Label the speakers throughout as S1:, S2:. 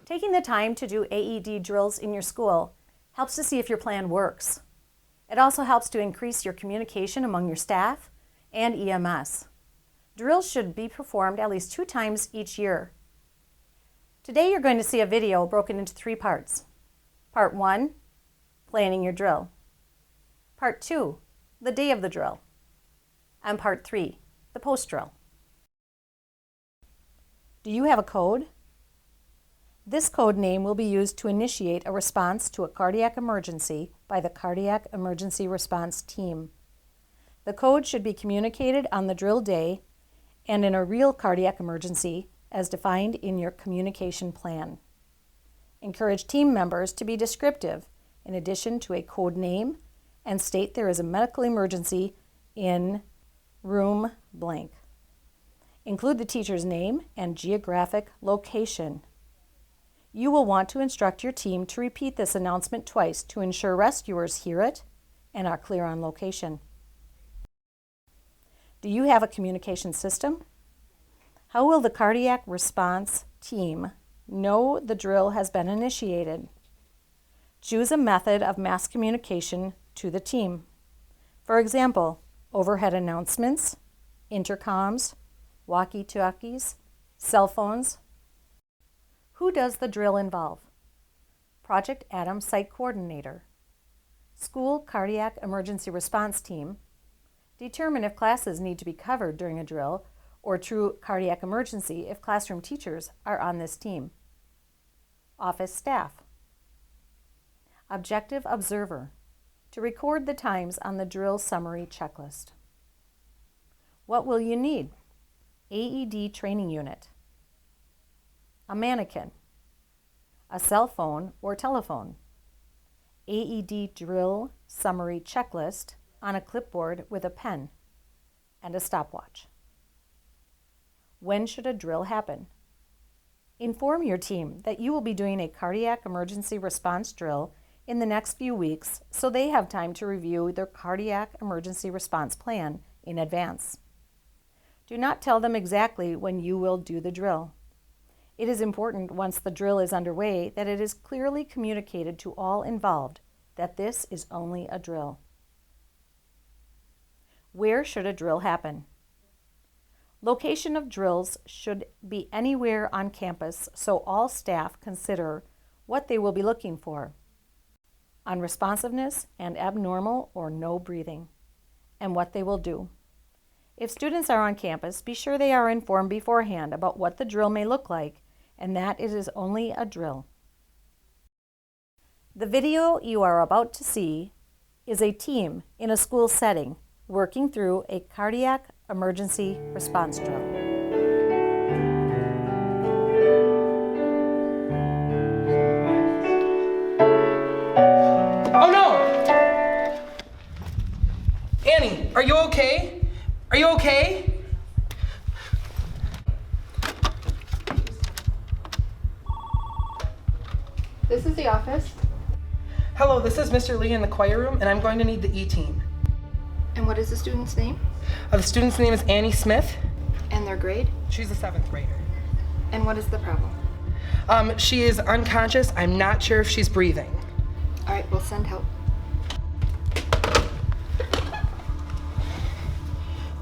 S1: Taking the time to do AED drills in your school helps to see if your plan works. It also helps to increase your communication among your staff and EMS. Drills should be performed at least 2 times each year. Today you're going to see a video broken into 3 parts. Part 1, planning your drill. Part 2, the day of the drill. And Part 3, the post-drill. Do you have a code? This code name will be used to initiate a response to a cardiac emergency by the Cardiac Emergency Response Team. The code should be communicated on the drill day and in a real cardiac emergency as defined in your communication plan. Encourage team members to be descriptive in addition to a code name and state there is a medical emergency in room blank. Include the teacher's name and geographic location. You will want to instruct your team to repeat this announcement twice to ensure rescuers hear it and are clear on location. Do you have a communication system? How will the cardiac response team know the drill has been initiated? Choose a method of mass communication to the team. For example, overhead announcements, intercoms, walkie-talkies, cell phones. Who does the drill involve? Project Adam Site Coordinator. School Cardiac Emergency Response Team. Determine if classes need to be covered during a drill or true cardiac emergency if classroom teachers are on this team. Office staff. Objective Observer. To record the times on the drill summary checklist. What will you need? AED training unit. A mannequin, a cell phone or telephone, AED drill summary checklist on a clipboard with a pen, and a stopwatch. When should a drill happen? Inform your team that you will be doing a cardiac emergency response drill in the next few weeks so they have time to review their cardiac emergency response plan in advance. Do not tell them exactly when you will do the drill. It is important once the drill is underway that it is clearly communicated to all involved that this is only a drill. Where should a drill happen? Location of drills should be anywhere on campus so all staff consider what they will be looking for. Unresponsiveness and abnormal or no breathing, and what they will do. If students are on campus, be sure they are informed beforehand about what the drill may look like and that it is only a drill. The video you are about to see is a team in a school setting working through a cardiac emergency response drill.
S2: Oh no! Annie, are you okay? Are you okay?
S3: This is the office.
S2: Hello, this is Mr. Lee in the choir room, and I'm going to need the E-team.
S3: And what is the student's name?
S2: The student's name is Annie Smith.
S3: And their grade?
S2: She's a 7th grader.
S3: And what is the problem?
S2: She is unconscious. I'm not sure if she's breathing.
S3: All right, we'll send help.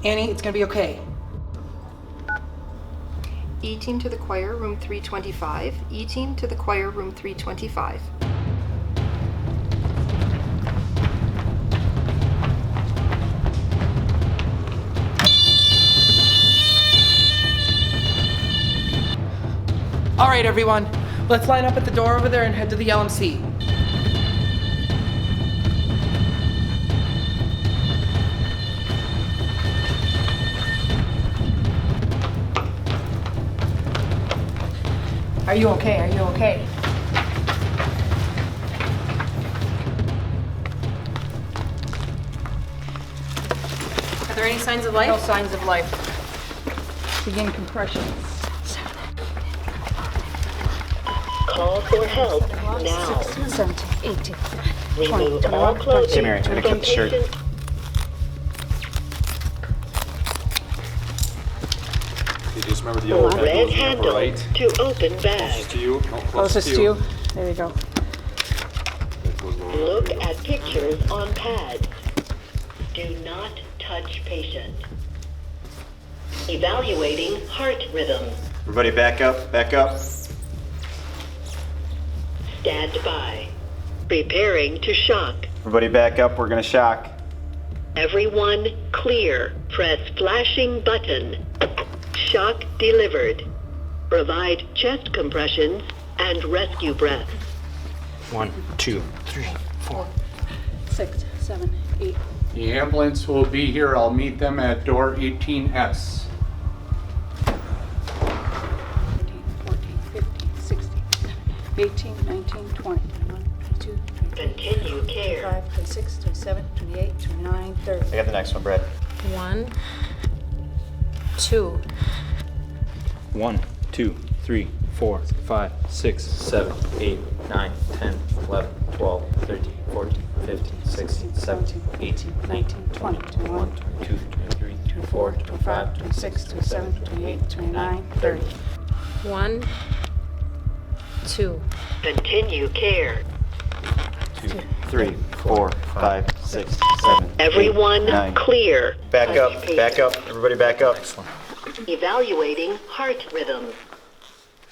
S2: Annie, it's gonna be okay.
S3: E-team to the choir, room 325. E-team to the choir, room 325.
S2: All right, everyone. Let's line up at the door over there and head to the LMC. Are you okay? Are you okay?
S1: Are there any signs of life?
S2: No signs of life. Begin compression.
S4: Call for help now.
S5: 70, 80,
S4: Remove all clothing
S5: Hey, Mary, I'm gonna cut
S4: from
S5: the shirt.
S4: patient
S5: You just remember the old
S4: Red
S5: handle
S4: handle
S5: right.
S4: to open bag.
S5: Closest to you. No,
S2: Closest to you. There you go.
S5: That goes lower.
S4: Look at pictures on pads. Do not touch patient. Evaluating heart rhythm.
S6: Everybody back up, back up.
S4: Stand by. Preparing to shock.
S6: Everybody back up, we're gonna shock.
S4: Everyone clear. Press flashing button. Shock delivered. Provide chest compressions and rescue breath.
S7: 1, 2, 3, 4.
S2: 6, 7, 8.
S8: The ambulance will be here. I'll meet them at door 18S.
S2: 13, 14, 15, 16, 18, 19, 20, 21, 22, 23,
S4: Continue care.
S2: 25, 26, 27, 28, 29, 30.
S6: I got the next one, Brad.
S1: 1, 2,
S7: 1, 2, 3, 4, 5, 6, 7, 8, 9, 10, 11, 12, 13, 14, 15, 16, 17, 18, 19, 20, 21, 22, 23, 24, 25, 26, 27, 28, 29, 30.
S1: 1, 2.
S4: Continue care.
S6: 2, 3, 4, 5, 6, 7.
S4: Everyone
S6: 9.
S4: clear.
S6: Back
S4: Touch
S6: up,
S4: patient.
S6: back up. Everybody back up.
S4: Evaluating heart rhythm.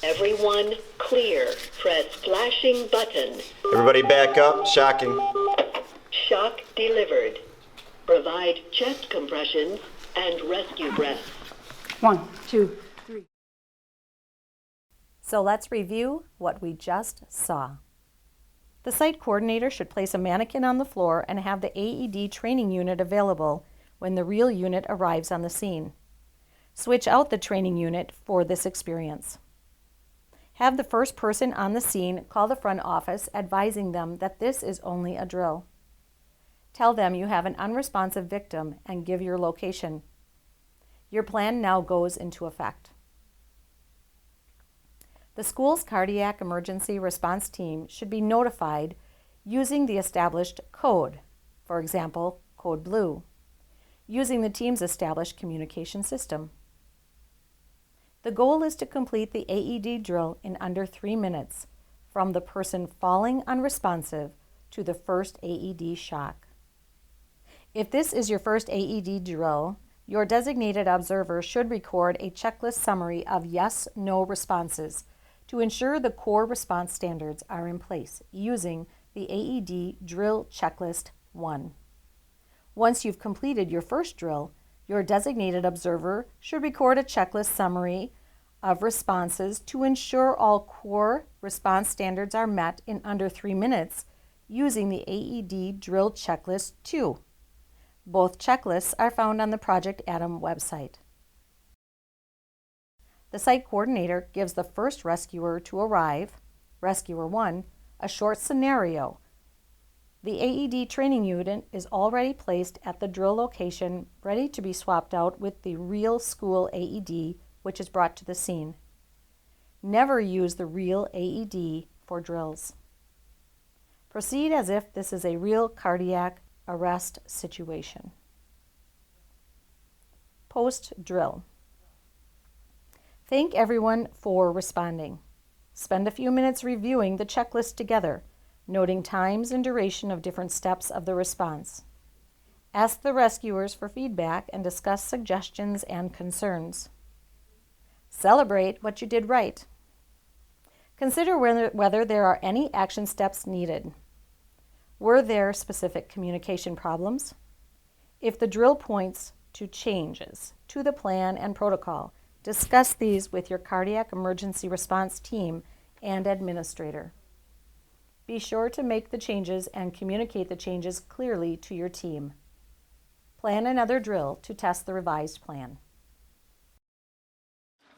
S4: Everyone clear. Press flashing button.
S6: Everybody back up, shocking.
S4: Shock delivered. Provide chest compressions and rescue breath.
S2: 1, 2, 3.
S1: So let's review what we just saw. The site coordinator should place a mannequin on the floor and have the AED training unit available when the real unit arrives on the scene. Switch out the training unit for this experience. Have the first person on the scene call the front office advising them that this is only a drill. Tell them you have an unresponsive victim and give your location. Your plan now goes into effect. The school's cardiac emergency response team should be notified using the established code, for example, code blue, using the team's established communication system. The goal is to complete the AED drill in under 3 minutes, from the person falling unresponsive to the first AED shock. If this is your first AED drill, your designated observer should record a checklist summary of yes/no responses to ensure the core response standards are in place using the AED Drill Checklist 1. Once you've completed your first drill, your designated observer should record a checklist summary of responses to ensure all core response standards are met in under 3 minutes using the AED Drill Checklist 2. Both checklists are found on the Project Atom website. The site coordinator gives the first rescuer to arrive, Rescuer 1, a short scenario. The AED training unit is already placed at the drill location, ready to be swapped out with the real school AED, which is brought to the scene. Never use the real AED for drills. Proceed as if this is a real cardiac arrest situation. Post-drill. Thank everyone for responding. Spend a few minutes reviewing the checklist together, noting times and duration of different steps of the response. Ask the rescuers for feedback and discuss suggestions and concerns. Celebrate what you did right. Consider whether there are any action steps needed. Were there specific communication problems? If the drill points to changes to the plan and protocol, discuss these with your cardiac emergency response team and administrator. Be sure to make the changes and communicate the changes clearly to your team. Plan another drill to test the revised plan.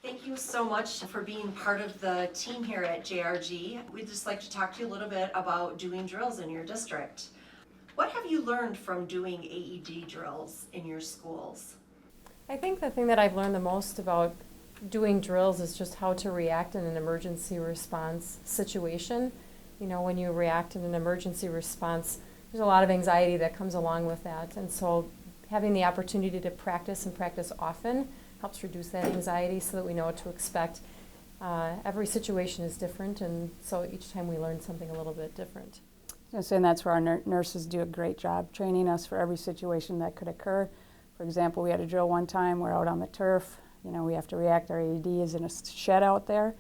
S9: Thank you so much for being part of the team here at JRG. We'd just like to talk to you a little bit about doing drills in your district. What have you learned from doing AED drills in your schools?
S10: I think the thing that I've learned the most about doing drills is just how to react in an emergency response situation. You know, when you react in an emergency response, there's a lot of anxiety that comes along with that. And so having the opportunity to practice and practice often helps reduce that anxiety so that we know what to expect. Every situation is different, and so each time we learn something a little bit different.
S2: And that's where our nurses do a great job training us for every situation that could occur. For example, we had a drill one time, we're out on the turf, we have to react, our AED is in a shed out there.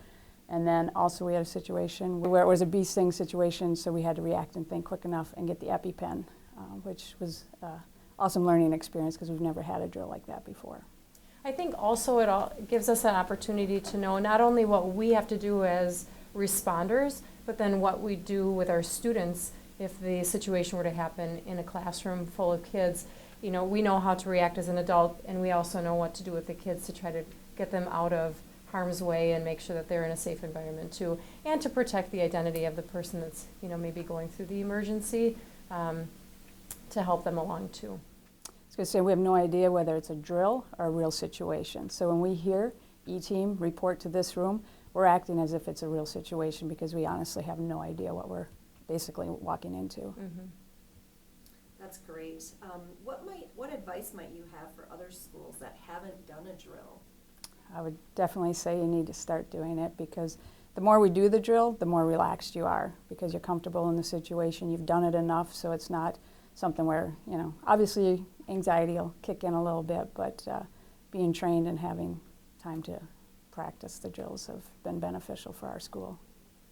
S2: And then also we had a situation where it was a bee sting situation, so we had to react and think quick enough and get the EpiPen, which was an awesome learning experience because we've never had a drill like that before.
S10: I think also it gives us an opportunity to know not only what we have to do as responders, but then what we do with our students if the situation were to happen in a classroom full of kids. We know how to react as an adult, and we also know what to do with the kids to try to get them out of harm's way and make sure that they're in a safe environment too, and to protect the identity of the person that's maybe going through the emergency, to help them along too.
S2: I was going to say, we have no idea whether it's a drill or a real situation. So when we hear E-Team report to this room, we're acting as if it's a real situation because we honestly have no idea what we're basically walking into.
S10: Mm-hmm.
S9: That's great. What advice might you have for other schools that haven't done a drill?
S2: I would definitely say you need to start doing it because the more we do the drill, the more relaxed you are because you're comfortable in the situation. You've done it enough, so it's not something where, obviously anxiety will kick in a little bit, but being trained and having time to practice the drills have been beneficial for our school.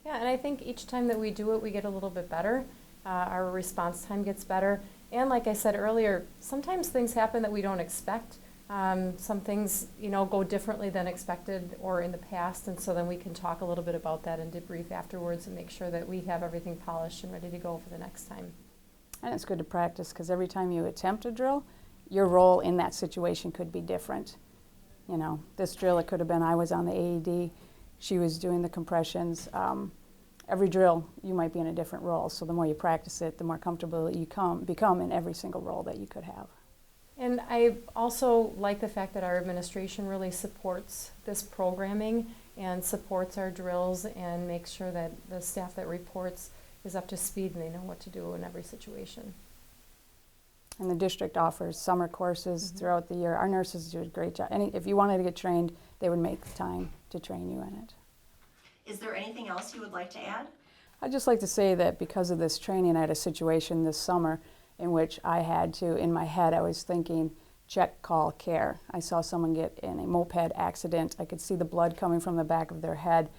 S10: Yeah, and I think each time that we do it, we get a little bit better. Our response time gets better. And like I said earlier, sometimes things happen that we don't expect. Some things, go differently than expected or in the past, and so then we can talk a little bit about that and debrief afterwards and make sure that we have everything polished and ready to go for the next time.
S2: And it's good to practice because every time you attempt a drill, your role in that situation could be different. This drill, it could have been I was on the AED, she was doing the compressions. Every drill, you might be in a different role, so the more you practice it, the more comfortable you become in every single role that you could have.
S10: And I also like the fact that our administration really supports this programming and supports our drills and makes sure that the staff that reports is up to speed and they know what to do in every situation.
S2: And the district offers summer courses throughout the year. Our nurses do a great job. If you wanted to get trained, they would make the time to train you in it.
S9: Is there anything else you would like to add?
S2: I'd just like to say that because of this training, I had a situation this summer in which I had to, in my head, I was thinking, check, call, care. I saw someone get in a moped accident. I could see the blood coming from the back of their head.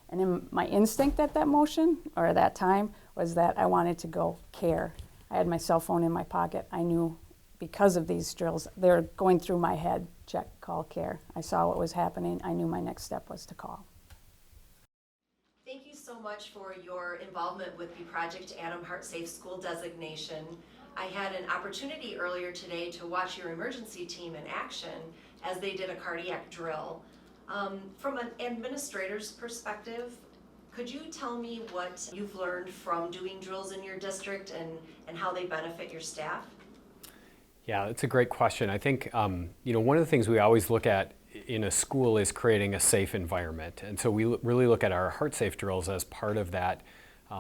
S2: And in my instinct at that motion, or at that time, was that I wanted to go care. I had my cell phone in my pocket. I knew because of these drills, they're going through my head, check, call, care. I saw what was happening. I knew my next step was to call.
S9: Thank you so much for your involvement with the Project Adam Heart Safe School designation. I had an opportunity earlier today to watch your emergency team in action as they did a cardiac drill. From an administrator's perspective, could you tell me what you've learned from doing drills in your district and how they benefit your staff?
S11: Yeah, that's a great question. I think one of the things we always look at in a school is creating a safe environment. And so we really look at our heart safe drills as part of that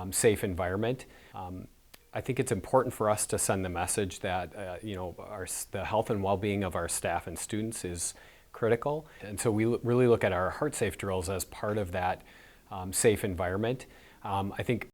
S11: safe environment. I think it's important for us to send the message that the health and well-being of our staff and students is critical. And so we really look at our heart safe drills as part of that safe environment. I think